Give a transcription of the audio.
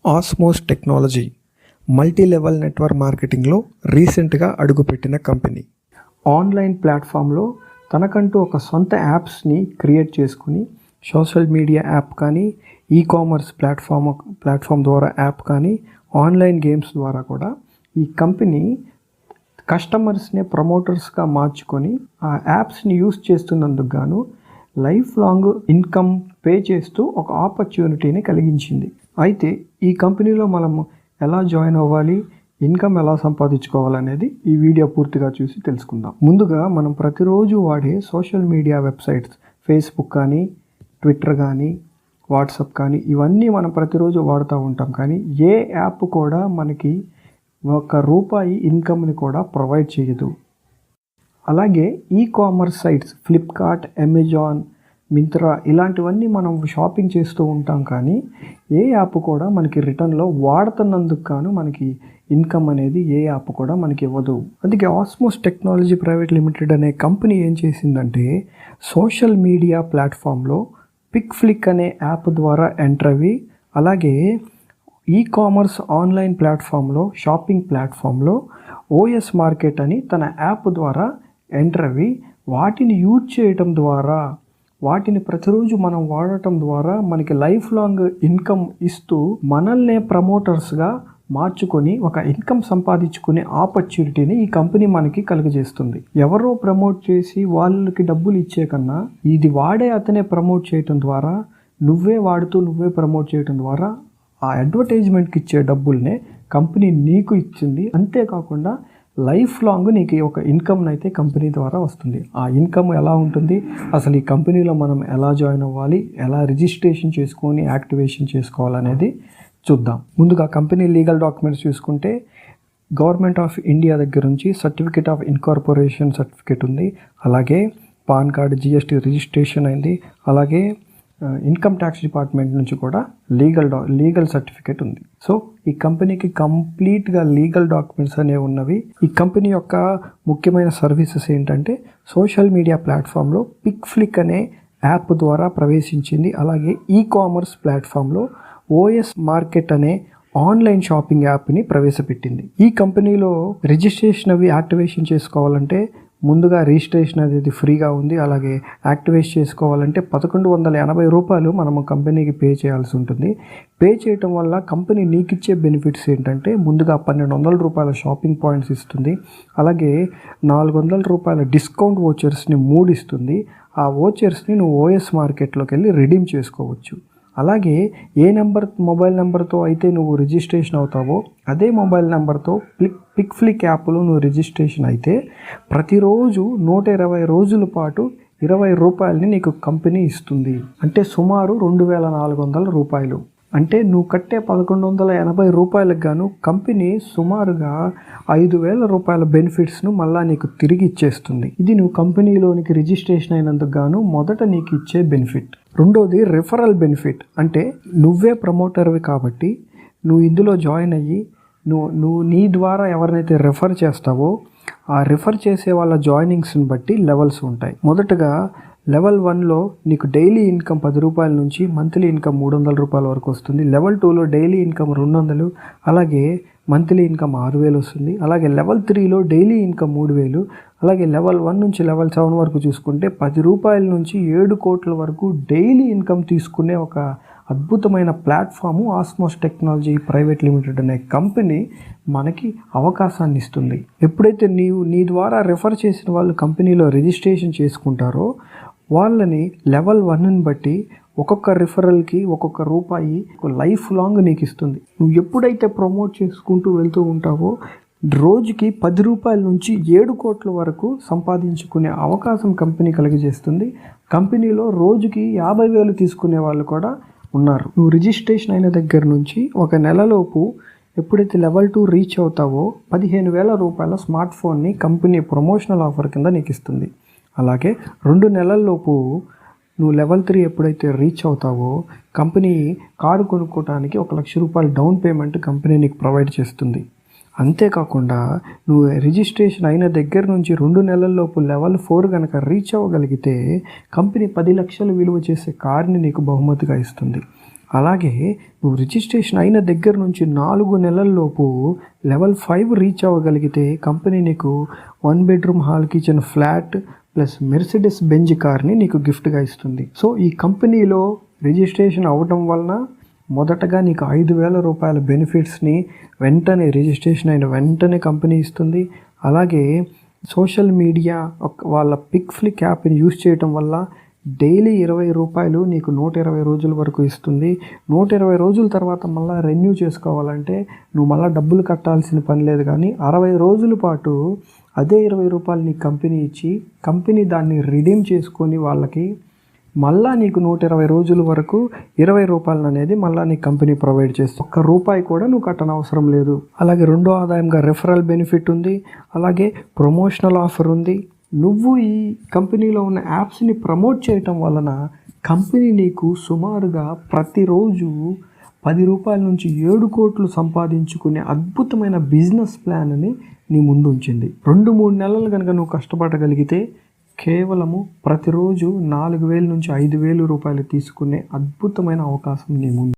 ఆస్మోస్ technology multi level network మార్కెటింగ్లో రీసెంట్గా అడుగుపెట్టిన company. Online ప్లాట్ఫామ్లో తనకంటూ ఒక సొంత యాప్స్ని క్రియేట్ చేసుకుని సోషల్ మీడియా యాప్ కానీ, ఈ-కామర్స్ ప్లాట్ఫామ్ ద్వారా యాప్ కానీ, ఆన్లైన్ గేమ్స్ ద్వారా కూడా ఈ కంపెనీ కస్టమర్స్ని ప్రమోటర్స్గా మార్చుకొని ఆ యాప్స్ని యూస్ చేస్తున్నందుకు గాను లైఫ్ లాంగ్ ఇన్కమ్ పే చేస్తూ ఒక ఆపర్చునిటీని కలిగించింది. అయితే ఈ కంపెనీలో మనము ఎలా జాయిన్ అవ్వాలి, ఇన్కమ్ ఎలా సంపాదించుకోవాలనేది ఈ వీడియో పూర్తిగా చూసి తెలుసుకుందాం. ముందుగా మనం ప్రతిరోజు వాడే సోషల్ మీడియా వెబ్సైట్స్, ఫేస్బుక్ కానీ, ట్విట్టర్ కానీ, వాట్సాప్ కానీ, ఇవన్నీ మనం ప్రతిరోజు వాడుతూ ఉంటాం. కానీ ఏ యాప్ కూడా మనకి ₹1 ఇన్కమ్ని కూడా ప్రొవైడ్ చేయదు. అలాగే e-commerce sites Flipkart, Amazon, Myntra ఇలాంటివన్నీ మనం షాపింగ్ చేస్తూ ఉంటాం. కానీ ఏ యాప్ కూడా మనకి రిటర్న్లో వాడుతున్నందుకు గాను మనకి ఇన్కమ్ అనేది ఏ యాప్ కూడా మనకి ఇవ్వదు. అందుకే ఆస్మోస్ టెక్నాలజీ ప్రైవేట్ లిమిటెడ్ అనే కంపెనీ ఏం చేసిందంటే సోషల్ మీడియా ప్లాట్ఫామ్లో పిక్ఫ్లిక్ అనే యాప్ ద్వారా ఎంటర్ అయ్యి, అలాగే ఈ-కామర్స్ ఆన్లైన్ ప్లాట్ఫామ్లో, షాపింగ్ ప్లాట్ఫామ్లో ఓఎస్ మార్కెట్ అని తన యాప్ ద్వారా ఎంటర్ అయ్యి వాటిని యూజ్ చేయటం ద్వారా, వాటిని ప్రతిరోజు మనం వాడటం ద్వారా మనకి లైఫ్ లాంగ్ ఇన్కమ్ ఇస్తూ మనల్నే ప్రమోటర్స్గా మార్చుకొని ఒక ఇన్కమ్ సంపాదించుకునే ఆపర్చునిటీని ఈ కంపెనీ మనకి కలుగజేస్తుంది. ఎవరో ప్రమోట్ చేసి వాళ్ళకి డబ్బులు ఇచ్చే కన్నా ఇది వాడే అతనే ప్రమోట్ చేయటం ద్వారా, నువ్వే వాడుతూ నువ్వే ప్రమోట్ చేయటం ద్వారా ఆ అడ్వర్టైజ్మెంట్కి ఇచ్చే డబ్బుల్నే కంపెనీ నీకు ఇచ్చింది. అంతేకాకుండా లైఫ్ లాంగ్ నీకు ఒక ఇన్కమ్ అయితే కంపెనీ ద్వారా వస్తుంది. ఆ ఇన్కమ్ ఎలా ఉంటుంది, అసలు ఈ కంపెనీలో మనం ఎలా జాయిన్ అవ్వాలి, ఎలా రిజిస్ట్రేషన్ చేసుకొని యాక్టివేషన్ చేసుకోవాలనేది చూద్దాం. ముందుగా కంపెనీ లీగల్ డాక్యుమెంట్స్ చూసుకుంటే గవర్నమెంట్ ఆఫ్ ఇండియా దగ్గర నుంచి సర్టిఫికేట్ ఆఫ్ ఇన్కార్పొరేషన్ సర్టిఫికేట్ ఉంది, అలాగే పాన్ కార్డ్, జిఎస్టీ రిజిస్ట్రేషన్ అయింది, అలాగే ఇన్కమ్ ట్యాక్స్ డిపార్ట్మెంట్ నుంచి కూడా లీగల్ సర్టిఫికేట్ ఉంది. సో ఈ కంపెనీకి కంప్లీట్గా లీగల్ డాక్యుమెంట్స్ అనేవి ఉన్నవి. ఈ కంపెనీ యొక్క ముఖ్యమైన సర్వీసెస్ ఏంటంటే సోషల్ మీడియా ప్లాట్ఫామ్లో పిక్ఫ్లిక్ అనే యాప్ ద్వారా ప్రవేశించింది, అలాగే ఈ-కామర్స్ ప్లాట్ఫామ్లో ఓఎస్ మార్కెట్ అనే ఆన్లైన్ షాపింగ్ యాప్ని ప్రవేశపెట్టింది. ఈ కంపెనీలో రిజిస్ట్రేషన్ అవి యాక్టివేషన్ చేసుకోవాలంటే ముందుగా రిజిస్ట్రేషన్ అనేది ఫ్రీగా ఉంది, అలాగే యాక్టివేట్ చేసుకోవాలంటే ₹1180 మనము కంపెనీకి పే చేయాల్సి ఉంటుంది. పే చేయటం వల్ల కంపెనీ నీకు ఇచ్చే బెనిఫిట్స్ ఏంటంటే ముందుగా ₹1200 షాపింగ్ పాయింట్స్ ఇస్తుంది, అలాగే ₹400 డిస్కౌంట్ వోచర్స్ని 3 ఇస్తుంది. ఆ వోచర్స్ని నువ్వు ఓఎస్ మార్కెట్లోకి వెళ్ళి రిడీమ్ చేసుకోవచ్చు. అలాగే ఏ మొబైల్ నెంబర్తో అయితే నువ్వు రిజిస్ట్రేషన్ అవుతావో అదే మొబైల్ నెంబర్తో పిక్ఫ్లిక్ యాప్లో నువ్వు రిజిస్ట్రేషన్ అయితే ప్రతిరోజు 120 రోజుల పాటు ₹20 నీకు కంపెనీ ఇస్తుంది. అంటే సుమారు ₹2400. అంటే నువ్వు కట్టే ₹1180 గాను కంపెనీ సుమారుగా ₹5000 బెనిఫిట్స్ను మళ్ళీ నీకు తిరిగి ఇచ్చేస్తుంది. ఇది నువ్వు కంపెనీలోనికి రిజిస్ట్రేషన్ అయినందుకు గాను మొదట నీకు ఇచ్చే బెనిఫిట్. రెండోది రిఫరల్ బెనిఫిట్. అంటే నువ్వే ప్రమోటర్వి కాబట్టి నువ్వు ఇందులో జాయిన్ అయ్యి నువ్వు నీ ద్వారా ఎవరినైతే రెఫర్ చేస్తావో ఆ రెఫర్ చేసే వాళ్ళ జాయినింగ్స్ని బట్టి లెవెల్స్ ఉంటాయి. మొదటగా లెవెల్ 1లో నీకు డైలీ ఇన్కమ్ ₹10 నుంచి మంత్లీ ఇన్కమ్ ₹300 వరకు వస్తుంది. లెవెల్ 2లో డైలీ ఇన్కమ్ 200, అలాగే మంత్లీ ఇన్కమ్ 6000 వస్తుంది. అలాగే లెవెల్ 3లో డైలీ ఇన్కమ్ 3000, అలాగే లెవెల్ 1 నుంచి లెవెల్ 7 వరకు చూసుకుంటే ₹10 నుంచి 7 కోట్ల వరకు డైలీ ఇన్కమ్ తీసుకునే ఒక అద్భుతమైన ప్లాట్ఫాము ఆస్మోస్ టెక్నాలజీ ప్రైవేట్ లిమిటెడ్ అనే కంపెనీ మనకి అవకాశాన్ని ఇస్తుంది. ఎప్పుడైతే నీ ద్వారా రెఫర్ చేసిన వాళ్ళు కంపెనీలో రిజిస్ట్రేషన్ చేసుకుంటారో వాళ్ళని లెవెల్ 1ని బట్టి ఒక్కొక్క రిఫరల్కి ₹1 లైఫ్ లాంగ్ నీకు ఇస్తుంది. నువ్వు ఎప్పుడైతే ప్రమోట్ చేసుకుంటూ వెళ్తూ ఉంటావో రోజుకి ₹10 నుంచి 7 కోట్ల వరకు సంపాదించుకునే అవకాశం కంపెనీ కలిగజేస్తుంది. కంపెనీలో రోజుకి 50,000 తీసుకునే వాళ్ళు కూడా ఉన్నారు. నువ్వు రిజిస్ట్రేషన్ అయిన దగ్గర నుంచి ఒక నెలలోపు ఎప్పుడైతే లెవెల్ 2 రీచ్ అవుతావో ₹15,000 స్మార్ట్ ఫోన్ని కంపెనీ ప్రమోషనల్ ఆఫర్ కింద నీకు ఇస్తుంది. అలాగే 2 నెలల్లోపు నువ్వు లెవెల్ 3 ఎప్పుడైతే రీచ్ అవుతావో కంపెనీ కారు కొనుక్కోవడానికి ₹1,00,000 డౌన్ పేమెంట్ కంపెనీ నీకు ప్రొవైడ్ చేస్తుంది. అంతేకాకుండా నువ్వు రిజిస్ట్రేషన్ అయిన దగ్గర నుంచి 2 నెలల్లోపు లెవెల్ 4 కనుక రీచ్ అవ్వగలిగితే కంపెనీ 10 లక్షలు విలువ చేసే కార్ని నీకు బహుమతిగా ఇస్తుంది. అలాగే నువ్వు రిజిస్ట్రేషన్ అయిన దగ్గర నుంచి 4 నెలల్లోపు లెవెల్ 5 రీచ్ అవ్వగలిగితే కంపెనీ నీకు 1 bedroom hall kitchen flat plus Mercedes Benz కార్ని నీకు గిఫ్ట్గా ఇస్తుంది. సో ఈ కంపెనీలో రిజిస్ట్రేషన్ అవ్వడం వలన మొదటగా నీకు 5,000 రూపాయల బెనిఫిట్స్ని వెంటనే రిజిస్ట్రేషన్ అయిన వెంటనే కంపెనీ ఇస్తుంది. అలాగే సోషల్ మీడియా వాళ్ళ పిక్ఫ్లిక్ యాప్ని యూస్ చేయటం వల్ల డైలీ 20 రూపాయలు నీకు 120 రోజుల వరకు ఇస్తుంది. 120 రోజుల తర్వాత మళ్ళీ రెన్యూ చేసుకోవాలంటే నువ్వు మళ్ళీ డబ్బులు కట్టాల్సిన పని లేదు. కానీ 60 రోజుల పాటు అదే 20 రూపాయలు నీకు కంపెనీ ఇచ్చి కంపెనీ దాన్ని రిడీమ్ చేసుకొని వాళ్ళకి మళ్ళీ నీకు 120 రోజుల వరకు 20 రూపాయలు అనేది మళ్ళీ నీకు కంపెనీ ప్రొవైడ్ చేస్తుంది. 1 రూపాయి కూడా నువ్వు కట్టనవసరం లేదు. అలాగే రెండో ఆదాయంగా రెఫరల్ బెనిఫిట్ ఉంది. అలాగే ప్రమోషనల్ ఆఫర్ ఉంది. నువ్వు ఈ కంపెనీలో ఉన్న యాప్స్ని ప్రమోట్ చేయటం వలన కంపెనీ నీకు సుమారుగా ప్రతిరోజు 10 రూపాయల నుంచి 7 కోట్లు సంపాదించుకునే అద్భుతమైన బిజినెస్ ప్లాన్ని నీ ముందు ఉంచింది. 2-3 నెలలు కనుక నువ్వు కష్టపడగలిగితే కేవలము ప్రతిరోజు 4,000 నుంచి 5,000 రూపాయలు తీసుకునే అద్భుతమైన అవకాశం నీ ముందు.